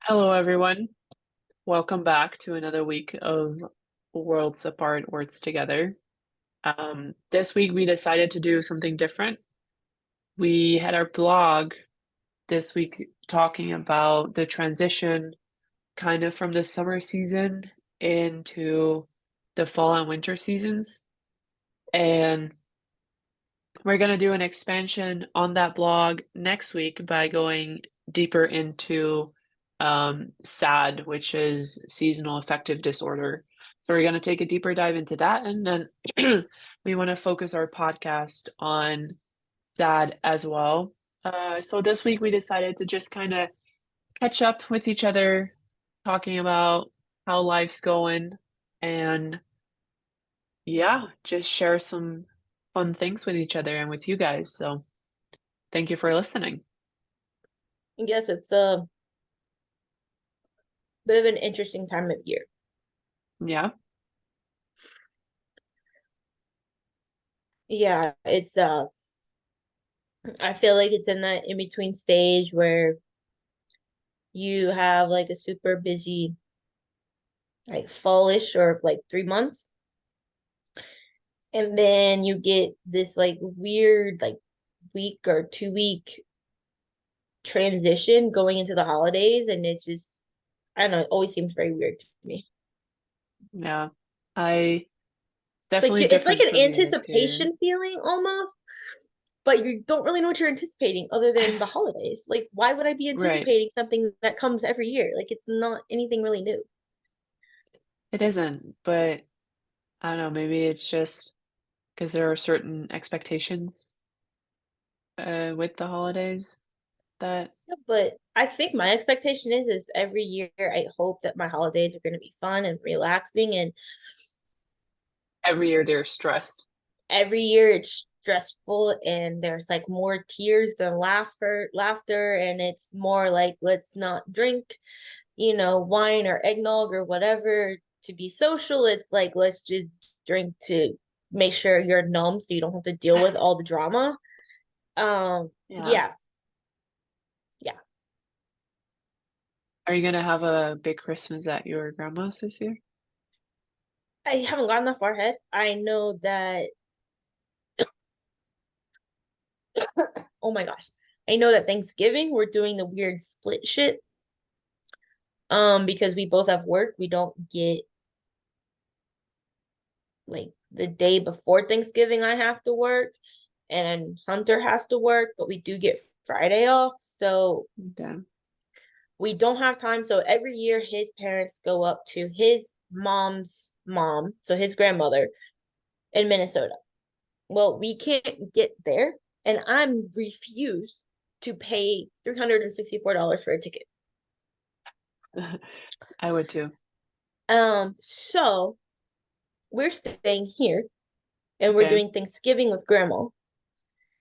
Hello, everyone. Welcome back to another week of Worlds Apart, Words Together. This week we decided to do something different. We had our blog this week talking about the transition kind of from the summer season into the fall and winter seasons. And we're going to do an expansion on that blog next week by going deeper into SAD, which is seasonal affective disorder. So we're going to take a deeper dive into that, and then we want to focus our podcast on SAD as well. So this week we decided to just kind of catch up with each other, talking about how life's going, and yeah, just share some fun things with each other and with you guys. So thank you for listening. I guess it's a bit of an interesting time of year. Yeah. Yeah, it's I feel like it's in that in between stage where you have like a super busy like fallish or like 3 months, and then you get this like weird like week or 2 week transition going into the holidays, and it's just I don't know, it always seems very weird to me. Yeah. I It's It's like definitely it's like different an for me this year. anticipation feeling almost, but you don't really know what you're anticipating other than the holidays. Like, why would I be Right. anticipating something that comes every year? Like, it's not anything really new. It isn't, but I don't know, maybe it's just because there are certain expectations with the holidays that But I think my expectation is every year I hope that my holidays are going to be fun and relaxing, and every year they're stressed. every year it's stressful and there's like more tears than laughter, and it's more like let's not drink, wine or eggnog or whatever to be social. It's like let's just drink to make sure you're numb so you don't have to deal with all the drama. Yeah. Yeah, yeah. Are you gonna have a big Christmas at your grandma's this year? I haven't gotten that far ahead. I know that oh my gosh. I know that Thanksgiving we're doing the weird split shit. Because we both have work, we don't get like the day before Thanksgiving I have to work and Hunter has to work, but we do get Friday off. So Okay. we don't have time. So every year his parents go up to his mom's mom, so his grandmother in Minnesota. Well, we can't get there, and I'm refused to pay $364 for a ticket. I would too. So we're staying here and we're Okay. doing Thanksgiving with grandma.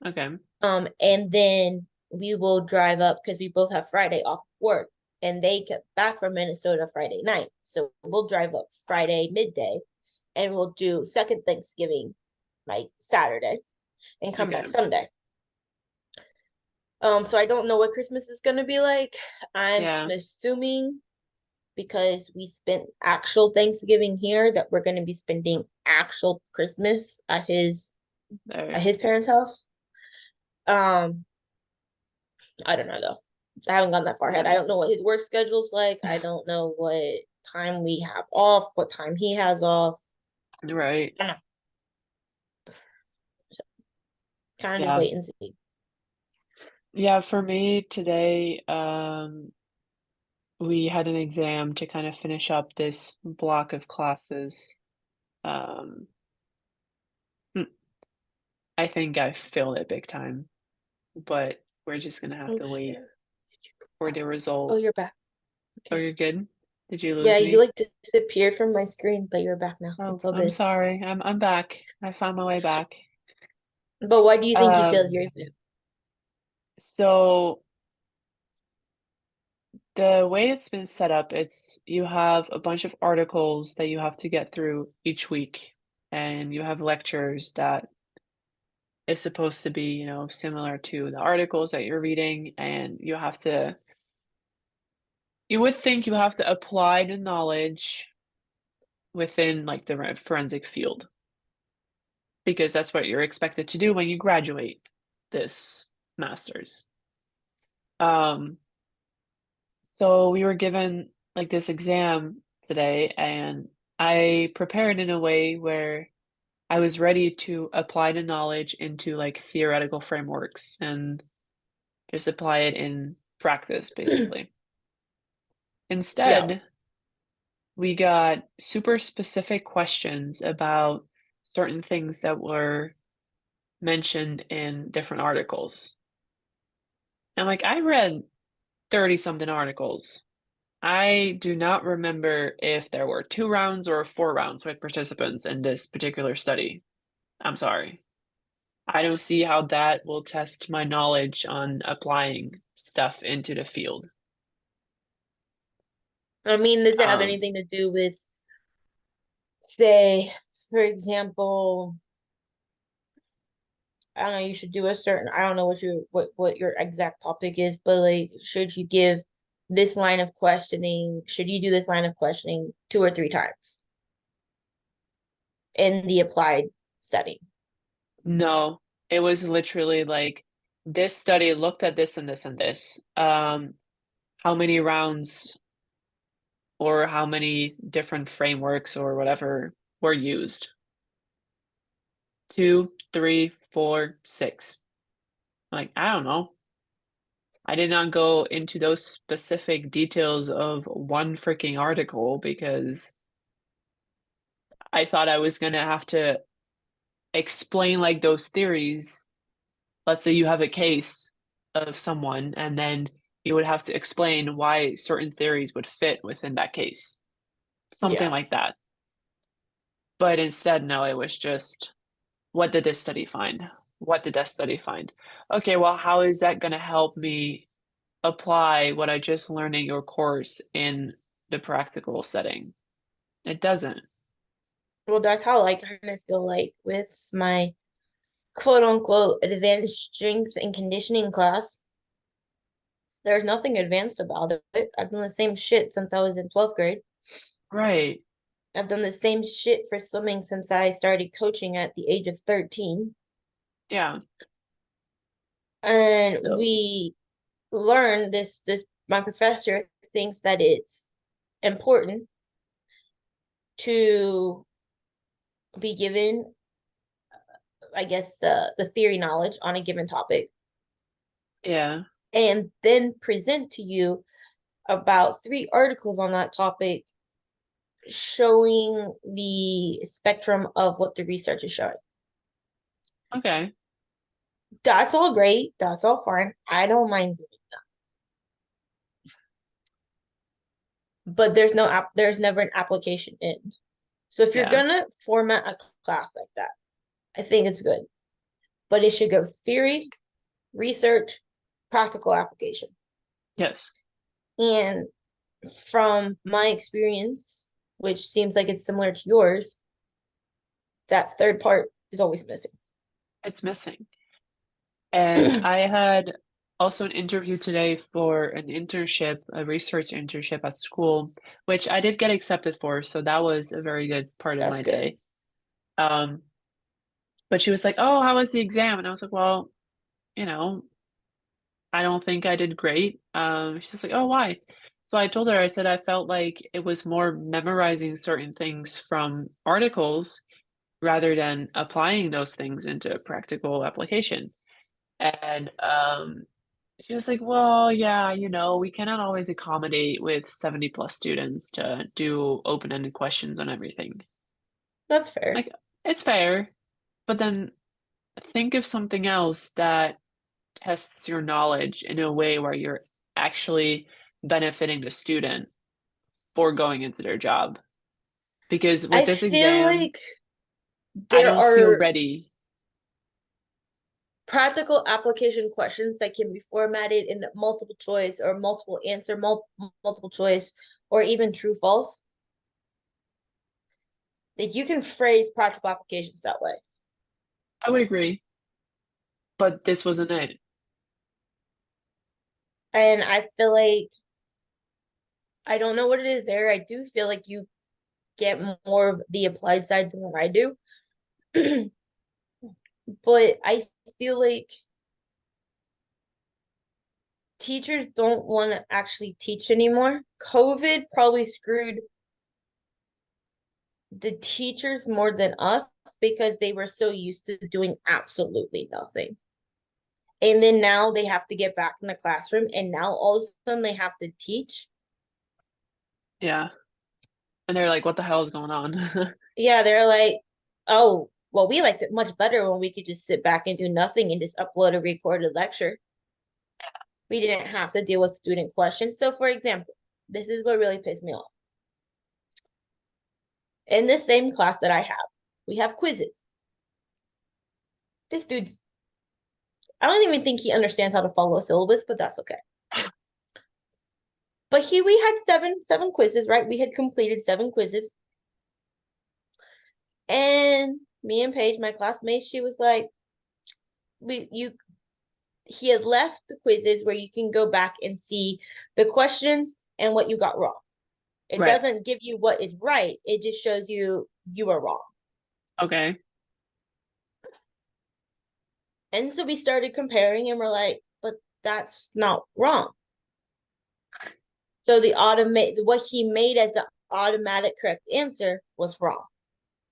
Okay. And then we will drive up because we both have Friday off work, and they get back from Minnesota Friday night. So we'll drive up Friday midday and we'll do second Thanksgiving like Saturday and come Okay. back Sunday. So I don't know what Christmas is gonna be like. I'm Yeah. assuming because we spent actual Thanksgiving here that we're gonna be spending actual Christmas at his There. parents' house. Um, I don't know though. I haven't gone that far ahead. I Yeah. don't know what his work schedule's like. I don't know what time we have off, what time he has off. Right. I don't know. So kind of just Yeah. wait and see. Yeah, for me today, we had an exam to kind of finish up this block of classes. Um, hmm, I think I failed it big time, but we're just gonna have Oh to shit. wait for the Oh, result. you're back. Oh, Okay. you're good? Did you Yeah, lose you me? like disappeared from my screen, but you're back now. Oh, It's all I'm good. sorry. I'm back. I found my way back. But why do you think you failed Um, your exam? so the way it's been set up, it's you have a bunch of articles that you have to get through each week, and you have lectures that is supposed to be, similar to the articles that you're reading, and you have to You would think you have to apply the knowledge within like the forensic field because that's what you're expected to do when you graduate this master's. Um, so we were given like this exam today, and I prepared in a way where I was ready to apply the knowledge into like theoretical frameworks and just apply it in practice, basically. Yeah. Instead, we got super specific questions about certain things that were mentioned in different articles. And like I read 30 something articles. I do not remember if there were 2 rounds or 4 rounds with participants in this particular study. I'm sorry. I don't see how that will test my knowledge on applying stuff into the field. I mean, does it have Um, anything to do with, say, for example, I don't know, you should do a certain, I don't know what your exact topic is, but like should you give this line of questioning, should you do this line of questioning 2 or 3 times in the applied setting? no, it was literally like this study looked at this and this and this. How many rounds or how many different frameworks or whatever were used? Two, three, four, six. Like, I don't know. I did not go into those specific details of one freaking article because I thought I was gonna have to explain like those theories. Let's say you have a case of someone, and then you would have to explain why certain theories would fit within that case. Something Yeah. like that. But instead, no, it was just what did this study find? What did that study find? Okay, well, how is that going to help me apply what I just learned in your course in the practical setting? It doesn't. Well, that's how like I kind of feel like with my quote unquote advanced strength and conditioning class. There's nothing advanced about it. I've done the same shit since I was in 12th grade. Right. I've done the same shit for swimming since I started coaching at the age of 13. Yeah. And So, we learn this my professor thinks that it's important to be given, I guess, the theory knowledge on a given topic yeah. and then present to you about 3 articles on that topic showing the spectrum of what the research is showing. Okay. That's all great. That's all fine. I don't mind doing that. But there's never an application in. So if you're Yeah. gonna format a class like that, I think it's good. But it should go theory, research, practical application. Yes. And from my experience, which seems like it's similar to yours, that third part is always missing. It's missing. And I had also an interview today for an internship, a research internship at school, which I did get accepted for, so that was a very good part of That's my good. day. Um, but she was like, "Oh, how was the exam?" And I was like, "Well, you know, I don't think I did great." She's like, "Oh, why?" So I told her, I said I felt like it was more memorizing certain things from articles rather than applying those things into practical application. And she was like, "Well, yeah, we cannot always accommodate with 70 plus students to do open-ended questions on everything." That's fair. Like, it's fair, but then think of something else that tests your knowledge in a way where you're actually benefiting the student for going into their job. Because with I this feel exam, like I there don't feel are ready. practical application questions that can be formatted in multiple choice or multiple answer, multiple choice, or even true false. That you can phrase practical applications that way. I would agree, but this wasn't it. And I feel like I don't know what it is there. I do feel like you get more of the applied side than what I do. But I feel like teachers don't want to actually teach anymore. COVID probably screwed the teachers more than us because they were so used to doing absolutely nothing. And then now they have to get back in the classroom, and now all of a sudden they have to teach. Yeah. And they're like, what the hell is going on? Yeah, they're like, oh, well, we liked it much better when we could just sit back and do nothing and just upload a recorded lecture. We didn't have to deal with student questions. So, for example, this is what really pissed me off. In the same class that I have, we have quizzes. This dude's, I don't even think he understands how to follow a syllabus, but that's okay. But we had seven quizzes, right? We had completed 7 quizzes. And me and Paige, my classmate, she was like, he had left the quizzes where you can go back and see the questions and what you got wrong. It Right. doesn't give you what is right. It just shows you are wrong. Okay. And so we started comparing and we're like, but that's not wrong. So what he made as the automatic correct answer was wrong.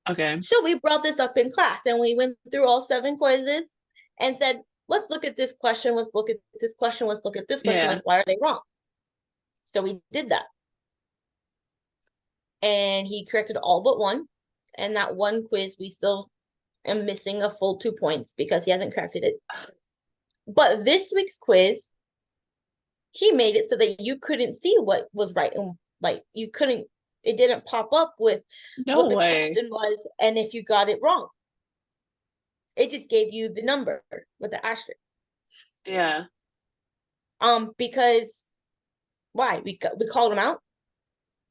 Okay. So we brought this up in class and we went through all 7 quizzes and said, let's look at this question, let's look at this question, let's look at this question, Yeah. like, why are they wrong? So we did that. And he corrected all but one. And that one quiz, we still am missing a full 2 points because he hasn't corrected it. But this week's quiz, he made it so that you couldn't see what was right. And like, it didn't pop up with No what the way. question was and if you got it wrong. It just gave you the number with the asterisk. Yeah. Because why? We called him out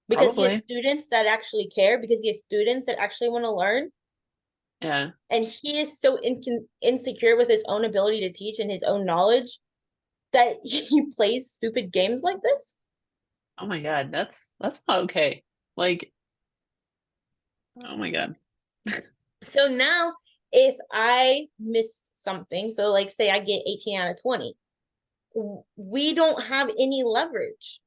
because he has Probably. students that actually care, because he has students that actually want to learn. Yeah. And he is so insecure with his own ability to teach and his own knowledge that he plays stupid games like this. Oh my God. That's not okay. Like, oh my God. So now if I missed something, so like say I get 18 out of 20, we don't have any leverage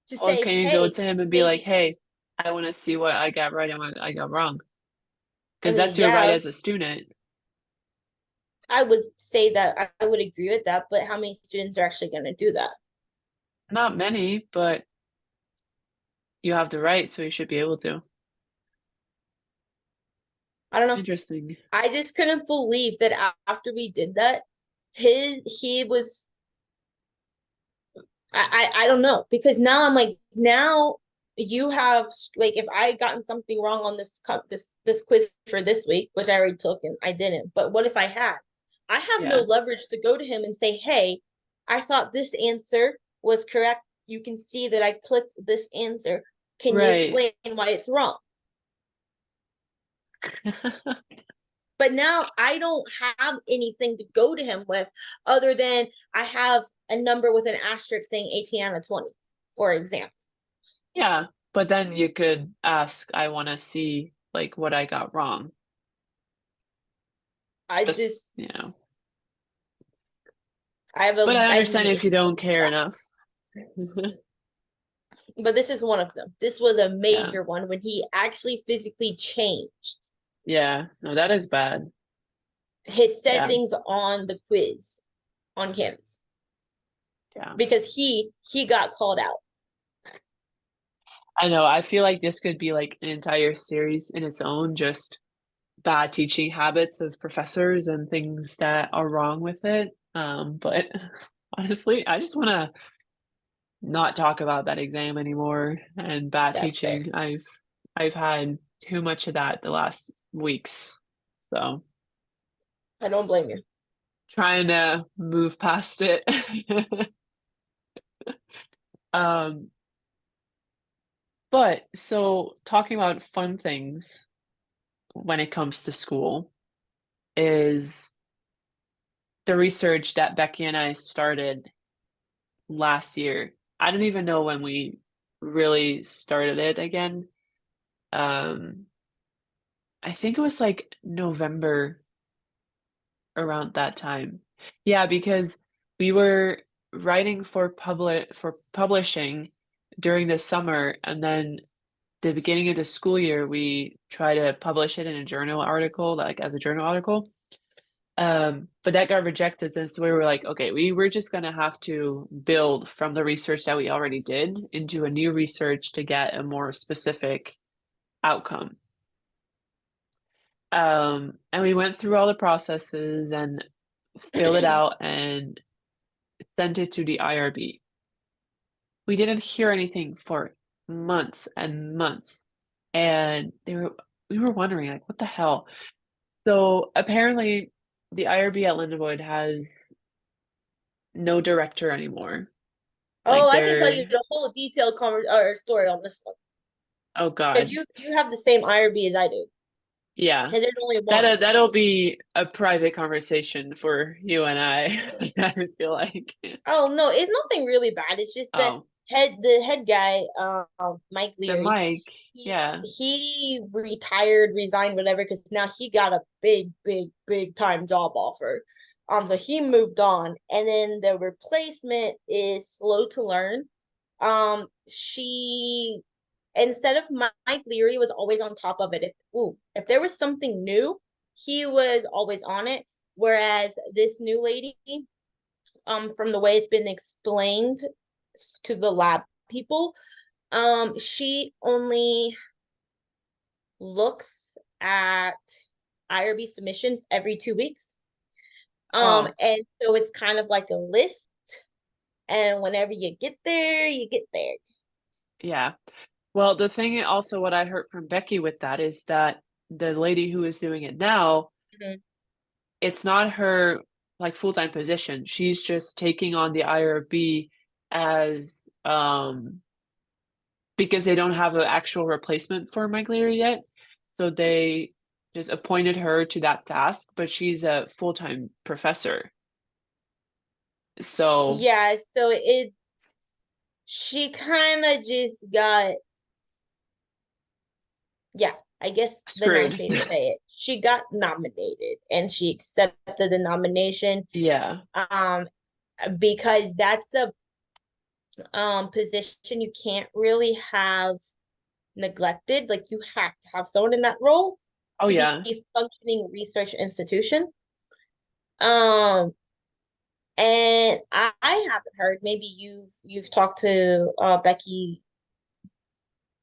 to Or say, can you go hey, to him and be like, maybe, hey, I want to see what I got right and what I got wrong? I Because mean, that's your right yeah, as a student. I would say that I would agree with that, but how many students are actually going to do that? Not many, but you have the right, so you should be able to. I don't know. Interesting. I just couldn't believe that after we did that, he was I don't know, because now I'm like, now you have, like, if I gotten something wrong on this quiz for this week, which I already took and I didn't, but what if I had? I have no Yeah. leverage to go to him and say, hey, I thought this answer was correct. You can see that I clicked this answer. Can you Right. explain why it's wrong? But now I don't have anything to go to him with other than I have a number with an asterisk saying 18 out of 20, for example. Yeah. But then you could ask, I want to see like what I got wrong. I Just, just you know. But I I have understand if you don't limitations with care that. enough. But this is one of them. This was a Yeah. major one when he actually physically changed Yeah. No, that is bad. his Yeah. settings on the quiz on Canvas Yeah. because he got called out. I know. I feel like this could be like an entire series in its own, just bad teaching habits of professors and things that are wrong with it. But honestly, I just want to not talk about that exam anymore and bad That's fair. teaching. I've had too much of that the last weeks. So I don't blame you. trying to move past it. Um, but so talking about fun things when it comes to school is the research that Becky and I started last year. I don't even know when we really started it again. Um, I think it was like November around that time. Yeah, because we were writing for publishing during the summer, and then the beginning of the school year, we try to publish it in a journal article, like as a journal article. But that got rejected, and so we were like, okay, we were just gonna have to build from the research that we already did into a new research to get a more specific outcome. And we went through all the processes and filled it out and sent it to the IRB. We didn't hear anything for months and months, and we were wondering like, what the hell? So apparently, the IRB at Lindenwood has no director anymore. Oh, Like I can tell you they're, the whole detailed or story on this one oh because God, you have the same IRB as I do, yeah. and there's only That one. that'll be a private conversation for you and I. I feel like. Oh no, it's nothing really bad. It's just that Oh, the head guy, Mike the Leary, mic, yeah, he retired, resigned, whatever, because now he got a big time job offer. So he moved on, and then the replacement is slow to learn. She instead of Mike Leary was always on top of it. If there was something new, he was always on it. Whereas this new lady, from the way it's been explained to the lab people, she only looks at IRB submissions every 2 weeks. oh, And so it's kind of like a list, and whenever you get there, you get there. yeah. Well, the thing also, what I heard from Becky with that is that the lady who is doing it now, Mhm. it's not her like full-time position. She's just taking on the IRB as because they don't have an actual replacement for Mike Leary yet. So they just appointed her to that task, but she's a full-time professor. So Yeah, so it she kind of just got, yeah, I guess the nice screwed. way to say it. She got nominated and she accepted the nomination, Yeah. um because that's a position you can't really have neglected. Like you have to have someone in that role Oh to be yeah. a functioning research institution. Um, and I haven't heard. Maybe you've talked to Becky.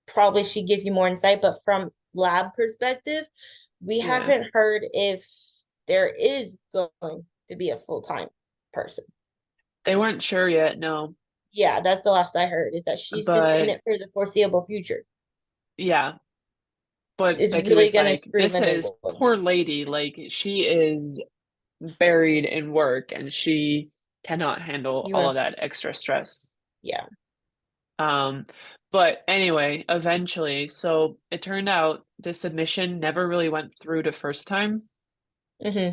Probably she gives you more insight, but from lab perspective, we Yeah. haven't heard if there is going to be a full-time person. They weren't sure yet, no. Yeah, that's the last I heard, is that she's just in But it for the foreseeable future. yeah. But It's Becky really was gonna like, screw this is Lindenwood. poor lady, like she is buried in work and she cannot handle You all are, of that extra stress. yeah. Um, but anyway, eventually, so it turned out the submission never really went through the first time. Hmm.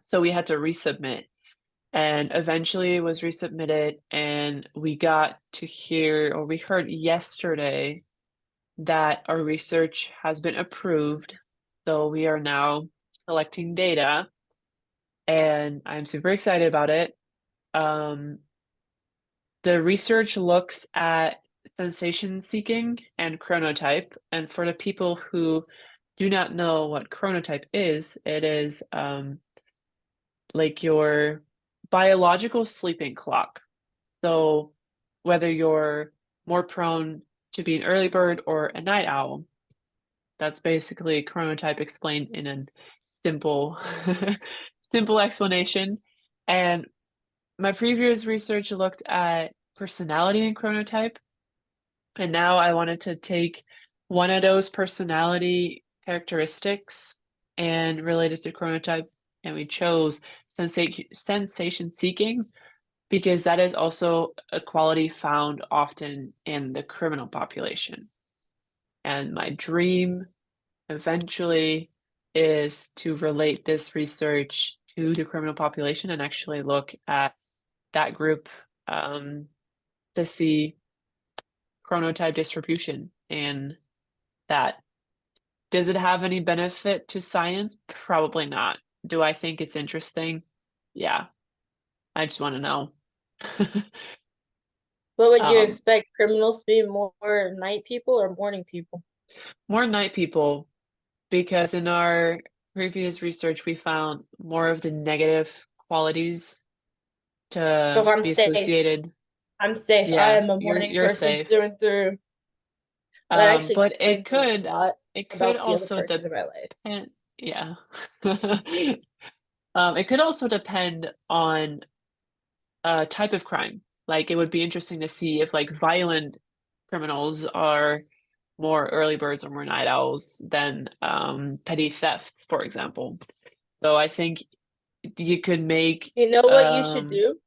So we had to resubmit. And eventually it was resubmitted, and we got to hear, or we heard yesterday that our research has been approved. So we are now collecting data, and I'm super excited about it. Um, the research looks at sensation seeking and chronotype. And for the people who do not know what chronotype is, it is like your biological sleeping clock. So whether you're more prone to be an early bird or a night owl, that's basically chronotype explained in a simple simple explanation. And my previous research looked at personality and chronotype, and now I wanted to take one of those personality characteristics and relate it to chronotype, and we chose sensation seeking because that is also a quality found often in the criminal population. And my dream eventually is to relate this research to the criminal population and actually look at that group to see chronotype distribution and that. Does it have any benefit to science? Probably not. Do I think it's interesting? Yeah, I just want to know. What would you Um, expect criminals to be more night people or morning people? More night people, because in our previous research, we found more of the negative qualities So to I'm be safe. associated. I'm safe. I Yeah, am a morning you're person safe. through and through. That actually But explains a lot it could about the other also person in my life. depend, yeah. It could also depend on type of crime. Like it would be interesting to see if like violent criminals are more early birds or more night owls than petty thefts, for example. So I think you could make You know what you should do?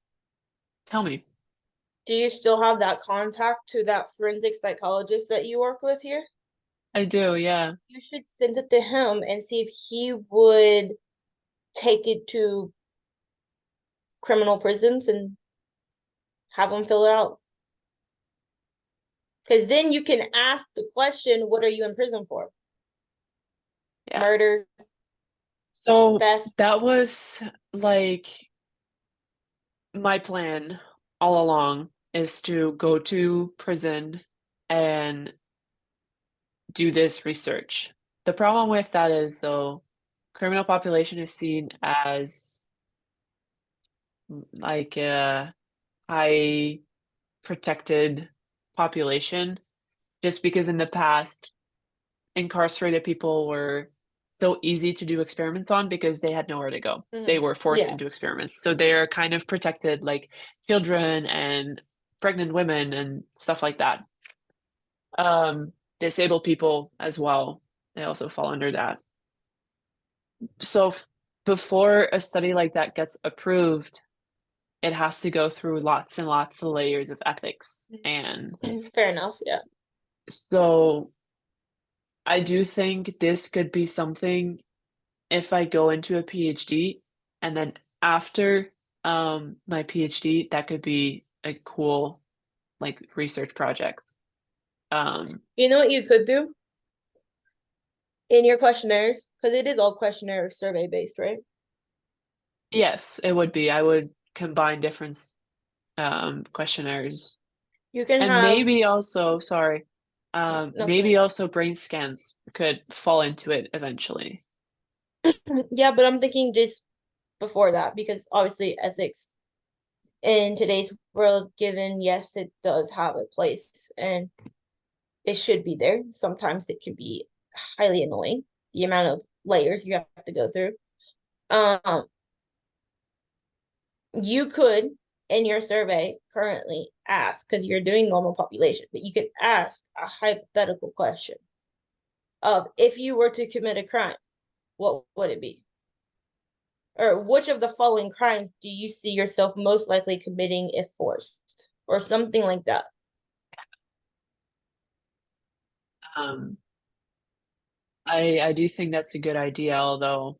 tell me. Do you still have that contact to that forensic psychologist that you work with here? I do, yeah. You should send it to him and see if he would take it to criminal prisons and have them fill it out. Because then you can ask the question, what are you in prison for? Yeah. Murder, So theft. that was like my plan all along is to go to prison and do this research. The problem with that is, though, criminal population is seen as like a high protected population just because in the past, incarcerated people were so easy to do experiments on because they had nowhere to go. They Mhm. were forced Yeah. into experiments. So they're kind of protected, like children and pregnant women and stuff like that. Disabled people as well. They also fall under that. So before a study like that gets approved, it has to go through lots and lots of layers of ethics. And Fair enough. Yeah. so I do think this could be something if I go into a PhD and then after my PhD, that could be a cool like research project. Um You know what you could do in your questionnaires? Because it is all questionnaire survey based, right? yes, it would be. I would combine different questionnaires You can and have, maybe also, sorry, no, go maybe ahead. also brain scans could fall into it eventually. Yeah, but I'm thinking just before that, because obviously ethics in today's world, given, yes, it does have a place and it should be there. Sometimes it can be highly annoying, the amount of layers you have to go through. Um, you could in your survey currently ask, because you're doing normal population, but you could ask a hypothetical question of if you were to commit a crime, what would it be? Or which of the following crimes do you see yourself most likely committing if forced? Or something like that. Um, I do think that's a good idea, although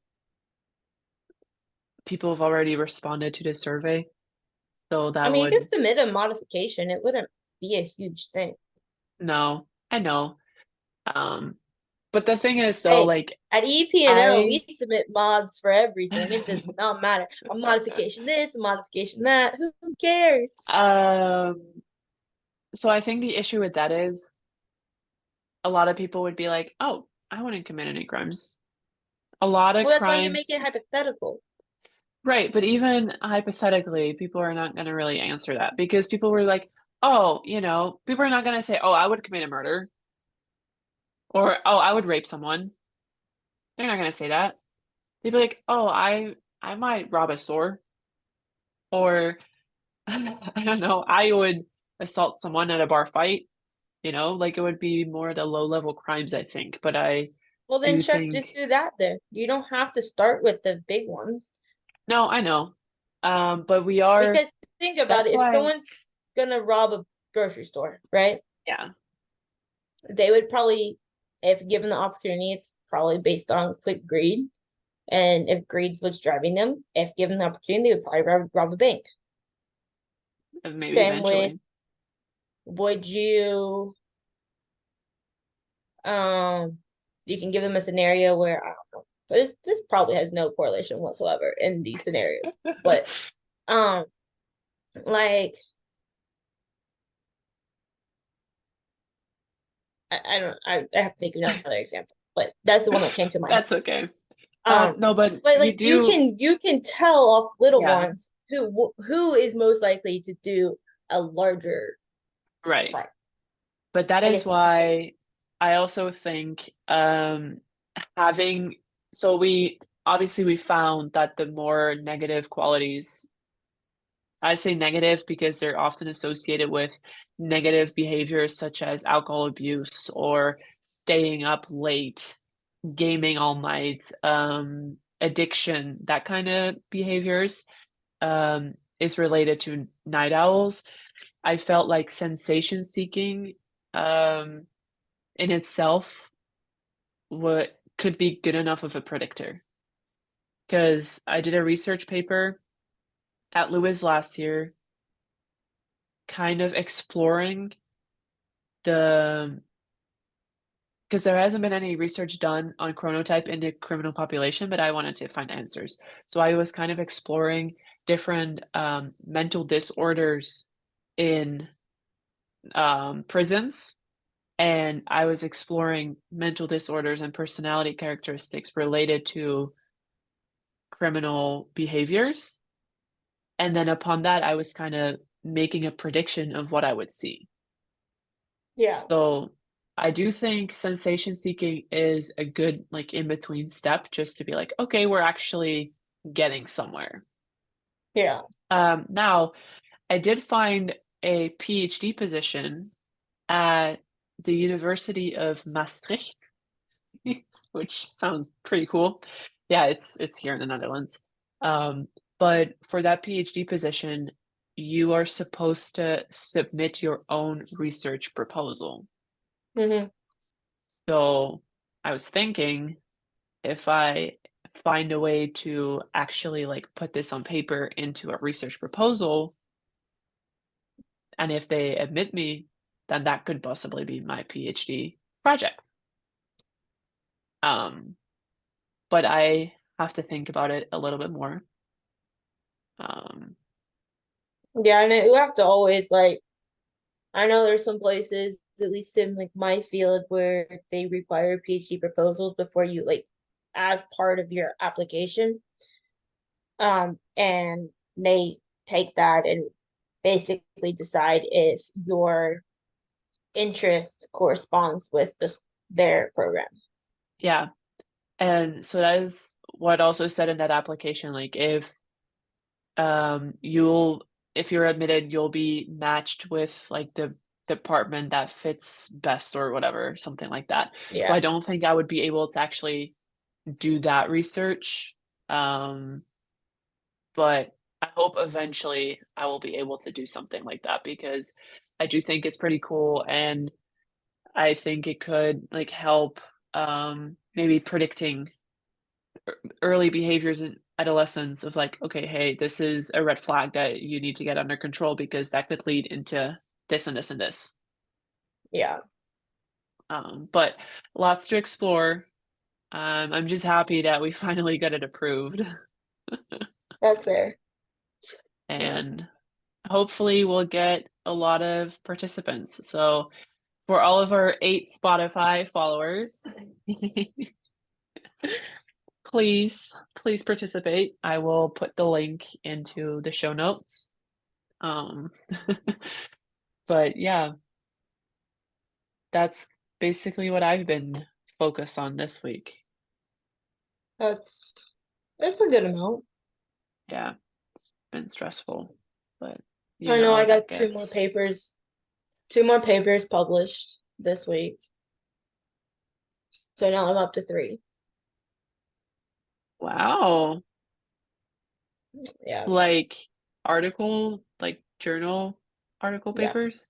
people have already responded to the survey, so I that mean, you can would submit a modification. It wouldn't be a huge thing. no, I know. Um, but the thing is though, Hey, like at EP&O, I we submit mods for everything. It does not matter. A modification this, a modification that. Who cares? um so I think the issue with that is a lot of people would be like, "Oh, I wouldn't commit any crimes." A lot of Well, that's why you make crimes, it hypothetical. right, but even hypothetically, people are not going to really answer that because people were like, "Oh, people are not going to say, "Oh, I would commit a murder," or "Oh, I would rape someone." They're not going to say that. They'd be like, "Oh, I might rob a store," or I don't know, I would assault someone at a bar fight, like it would be more the low level crimes, I think. But I Well, then do check, just think, do that then. You don't have to start with the big ones. no, I know. But we are, Because think about that's it, if why, someone's gonna rob a grocery store, right? yeah, They would probably, if given the opportunity, it's probably based on quick greed. And if greed's what's driving them, if given the opportunity, they would probably rob a bank. maybe Same with eventually. would you you can give them a scenario where I don't know, but this probably has no correlation whatsoever in these scenarios. But um like I don't I have to think of another example, but that's the one that came to my head. That's okay. Um, No, but but you like you do, can tell off little yeah, ones who is most likely to do a larger right. crime. But that I is guess. why I also think having, so we obviously we found that the more negative qualities, I say negative because they're often associated with negative behaviors such as alcohol abuse or staying up late, gaming all night, addiction, that kind of behaviors is related to night owls. I felt like sensation seeking um, in itself what could be good enough of a predictor. Because I did a research paper at Lewis last year, kind of exploring the because there hasn't been any research done on chronotype in the criminal population, but I wanted to find answers. So I was kind of exploring different mental disorders in prisons, and I was exploring mental disorders and personality characteristics related to criminal behaviors. And then upon that, I was kind of making a prediction of what I would see. Yeah. So I do think sensation seeking is a good like in between step just to be like, okay, we're actually getting somewhere. Yeah. Now I did find a PhD position at the University of Maastricht, which sounds pretty cool. Yeah, it's here in the Netherlands. Um, but for that PhD position, you are supposed to submit your own research proposal. Hmm. So I was thinking if I find a way to actually like put this on paper into a research proposal, and if they admit me, then that could possibly be my PhD project. Um, but I have to think about it a little bit more. Um, Yeah, and you have to always like I know there's some places, at least in like my field, where they require PhD proposals before you like as part of your application. And they take that and basically decide if your interest corresponds with their program. yeah. And so that is what also said in that application, like you'll if you're admitted, you'll be matched with like the department that fits best or whatever, something like that. So I Yeah. don't think I would be able to actually do that research. Um, but I hope eventually I will be able to do something like that because I do think it's pretty cool and I think it could like help maybe predicting early behaviors in adolescence of like, okay, hey, this is a red flag that you need to get under control because that could lead into this and this and this. Yeah. But lots to explore. I'm just happy that we finally got it approved, That's fair. Yeah. and hopefully we'll get a lot of participants. So for all of our 8 Spotify followers, please participate. I will put the link into the show notes. Um, but yeah, that's basically what I've been focused on this week. That's that's a good amount. Yeah, been stressful, but you I know know how I that got gets. two more papers published this week. So now I'm up to three. Wow. Yeah. Like article, like journal article Yeah. papers.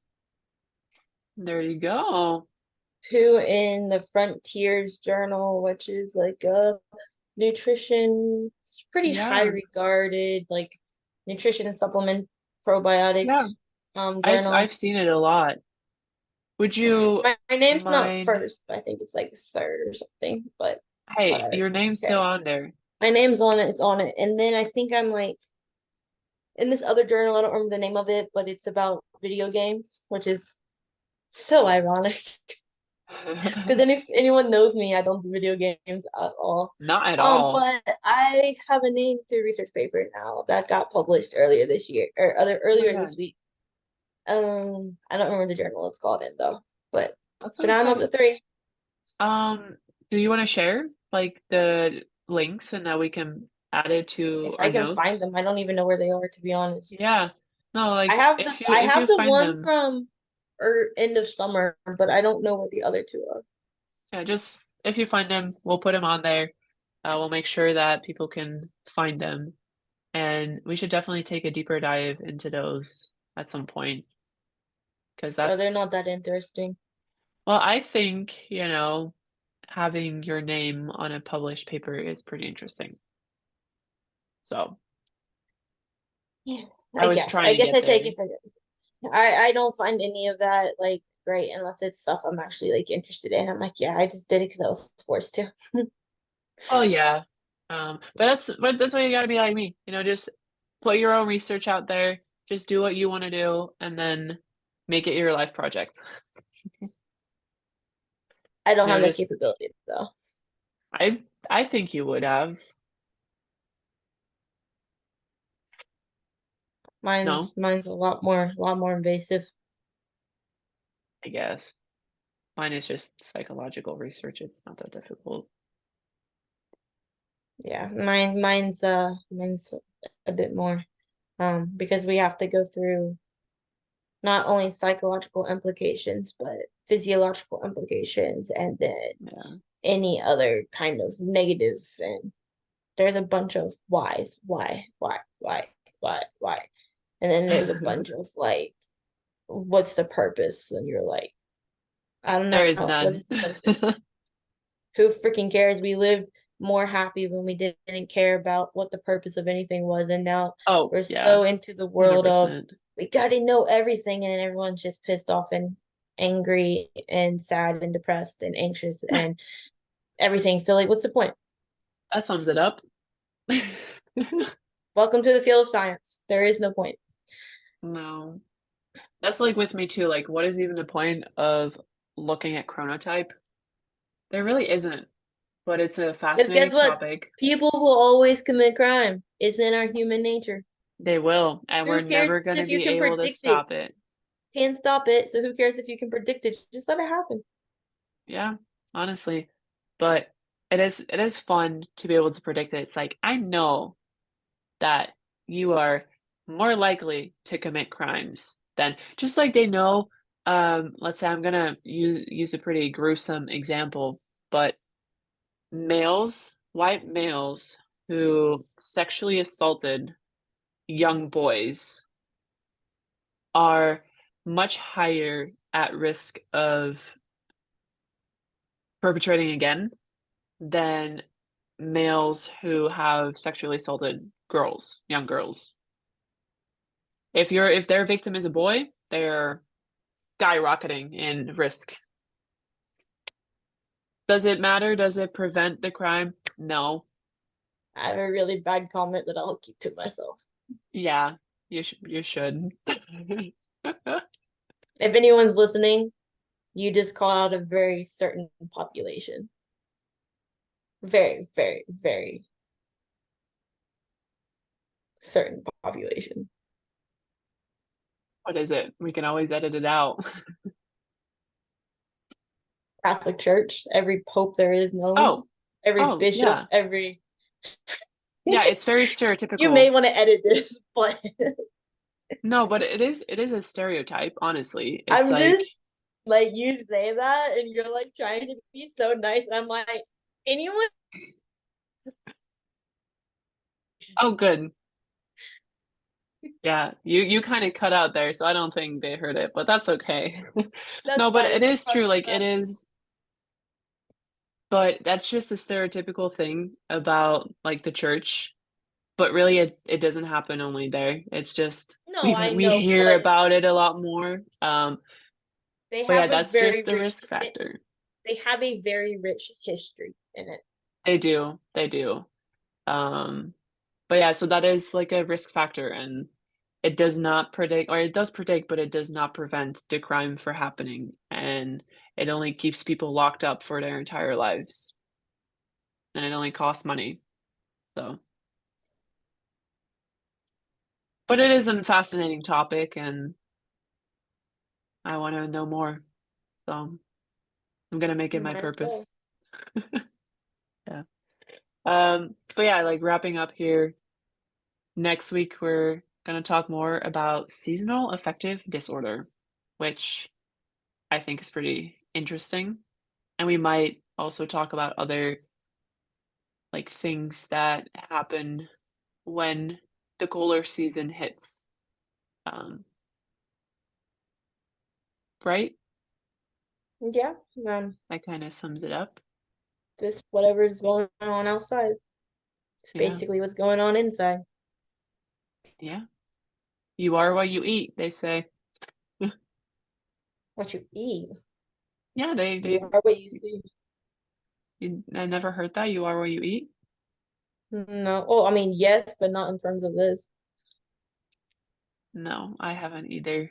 There you go. Two in the Frontiers Journal, which is like a nutrition, it's pretty high Yeah. regarded, like nutrition and supplement probiotic. Yeah. journal. I've seen it a lot. Would you My name's not mind? first, but I think it's like third or something, but Hey, whatever. your name's still Okay. on there. My name's on it, it's on it. And then I think I'm like in this other journal, I don't remember the name of it, but it's about video games, which is so ironic. Because then if anyone knows me, I don't do video games at all. Not at all. But I have a name to research paper now that got published earlier this year or Oh my earlier this God. week. I don't remember the journal it's called in though. But That's so so now I'm up to exciting. three. Do you want to share like the links and that we can add it to If our I can find notes? them, I don't even know where they are to be honest. Yeah. No, I like have if I if have you the find one them, from end of summer, but I don't know what the other two are. yeah, just if you find them, we'll put them on there. We'll make sure that people can find them. And we should definitely take a deeper dive into those at some point because So they're that's, not that interesting. well, I think, having your name on a published paper is pretty interesting. So Yeah, I was I trying to guess get I take there. it for I don't find any of that like great unless it's stuff I'm actually like interested in. I'm like, yeah, I just did it because I was forced to. Oh yeah. But that's why you gotta be like me. Just put your own research out there, just do what you want to do, and then make it your life project. I don't have the Just capability though. I think you would have. No, Mine's a lot more invasive. I guess. Mine is just psychological research. It's not that difficult. Yeah, mine's a bit more. Because we have to go through not only psychological implications, but physiological implications, and then Yeah. any other kind of negative. And there's a bunch of whys, why, and then there's a bunch of like, what's the purpose? And you're like, I don't There is know, what none. is the purpose? Who freaking cares? We lived more happy when we didn't care about what the purpose of anything was, and now Oh, we're yeah. so into the world of 100%. we gotta know everything, and everyone's just pissed off and angry and sad and depressed and anxious and everything. So like, what's the point? That sums it up. Welcome to the field of science. There is no point. No. That's like with me too. Like, what is even the point of looking at chronotype? There really isn't, but it's a Because guess fascinating what? topic. People will always commit crime. It's in our human nature. They will, and we're Who cares never going to if you be can able to predict it? stop it. Can't stop it. So who cares if you can predict it? Just let it happen. Yeah, honestly. But it is fun to be able to predict it. It's like I know that you are more likely to commit crimes than just like they know, let's say I'm gonna use a pretty gruesome example, but white males who sexually assaulted young boys are much higher at risk of perpetrating again than males who have sexually assaulted young girls. If their victim is a boy, they're skyrocketing in risk. Does it matter? Does it prevent the crime? No. I have a really bad comment that I'll keep to myself. Yeah, you should. If anyone's listening, you just call out a very certain population. Very, very, very certain population. What is it? We can always edit it out. Catholic Church, every pope there is known, Oh, every oh, bishop, yeah. every Yeah, it's very you may stereotypical. want to edit this, but No, but it is a stereotype, honestly. It's I'm like, just like you say that and you're like trying to be so nice. And I'm like, anyone oh, good. Yeah, you kind of cut out there, so I don't think they heard it, but that's okay. that's No, but fine. it It's is true. Like it fine. is, but that's just a stereotypical thing about like the church. but really it doesn't happen only there. It's just No, I we know, hear but about it a lot more. they But yeah, have a that's very just the rich risk factor. they have a very rich history in it. They do. They do. Um, but yeah, so that is like a risk factor, and it does not predict, or it does predict, but it does not prevent the crime for happening, and it only keeps people locked up for their entire lives, and it only costs money. So, but it is a fascinating topic, and I want to know more. So I'm gonna make it my Might as well. purpose. Yeah. But yeah, like wrapping up here. Next week, we're going to talk more about seasonal affective disorder, which I think is pretty interesting. And we might also talk about other like things that happen when the cooler season hits. Um, right? Yeah, That kind of sums it up. just whatever is going on outside. It's Yeah. basically what's going on inside. Yeah. You are what you eat, they say. What you eat. Yeah, You are what you see. I never heard that. You are what you eat. No. Oh, I mean, yes, but not in terms of this. No, I haven't either.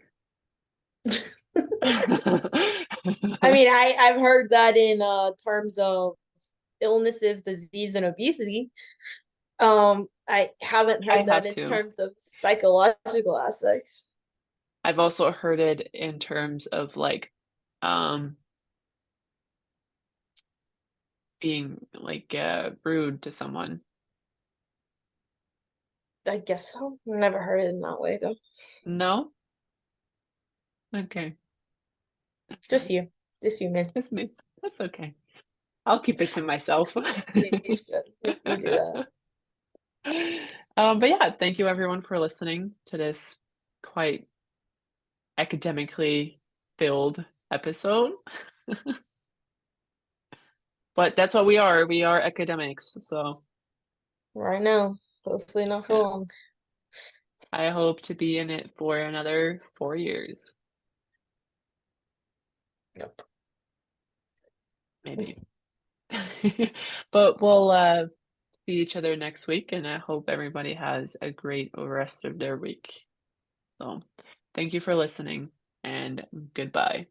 I mean, I've heard that in terms of illnesses, disease, and obesity. I haven't I heard that have in to. terms of psychological aspects. I've also heard it in terms of like um being like rude to someone. I guess so. Never heard it in that way though. No? Okay. That's Just fine. you. Just you, man. That's me. That's okay. I'll keep it to myself. Yeah, you should. You do that. But yeah, thank you everyone for listening to this quite academically filled episode. But that's what we are. We are academics. So Right now. Hopefully not for yeah, long. I hope to be in it for another 4 years, Yep. maybe. But we'll see each other next week, and I hope everybody has a great rest of their week. So, thank you for listening, and goodbye.